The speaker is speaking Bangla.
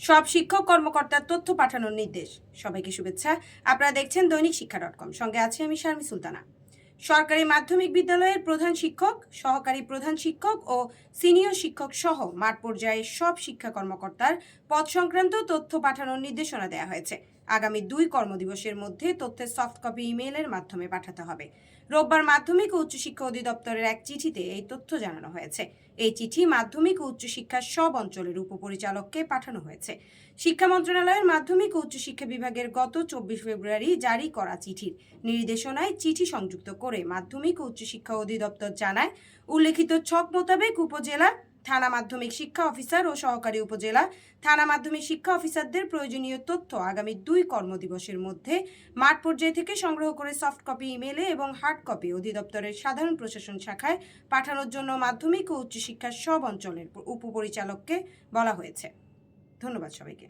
সব শিক্ষক কর্মকর্তার তথ্য পাঠানোর নির্দেশ। সবাইকে শুভেচ্ছা। আপনারা দেখছেন দৈনিক শিক্ষা.com, সঙ্গে আছি আমি শারমি সুলতানা। সরকারি মাধ্যমিক বিদ্যালয়ের প্রধান শিক্ষক, সহকারী প্রধান শিক্ষক ও সিনিয়র শিক্ষক সহ মাঠ পর্যায়ে সব শিক্ষা কর্মকর্তার পদ সংক্রান্ত তথ্য পাঠানোর নির্দেশনা দেওয়া হয়েছে। আগামী 2 কর্মদিবসের মধ্যে তথ্যের সফট কপি ইমেইলের মাধ্যমে পাঠাতে হবে। রোববার মাধ্যমিক ও উচ্চশিক্ষা অধিদপ্তরের এক চিঠিতে এই তথ্য জানানো হয়েছে। এই চিঠি মাধ্যমিক ও উচ্চশিক্ষার সব অঞ্চলের উপপরিচালককে পাঠানো হয়েছে। শিক্ষা মন্ত্রণালয়ের মাধ্যমিক ও উচ্চশিক্ষা বিভাগের গত 24 ফেব্রুয়ারি জারি করা চিঠির নির্দেশনায় চিঠি সংযুক্ত করে মাধ্যমিক ও উচ্চশিক্ষা অধিদপ্তর জানায়, উল্লেখিত ছক মোতাবেক উপজেলা থানা মাধ্যমিক শিক্ষা অফিসার ও সহকারী উপজেলা থানা মাধ্যমিক শিক্ষা অফিসারদের প্রয়োজনীয় তথ্য আগামী 2 কর্মদিবসের মধ্যে মাঠ পর্যায় থেকে সংগ্রহ করে সফট কপি ইমেইলে এবং হার্ড কপি অধিদপ্তরের সাধারণ প্রশাসন শাখায় পাঠানোর জন্য মাধ্যমিক ও উচ্চশিক্ষার সব অঞ্চলের উপপরিচালককে বলা হয়েছে। ধন্যবাদ সবাইকে।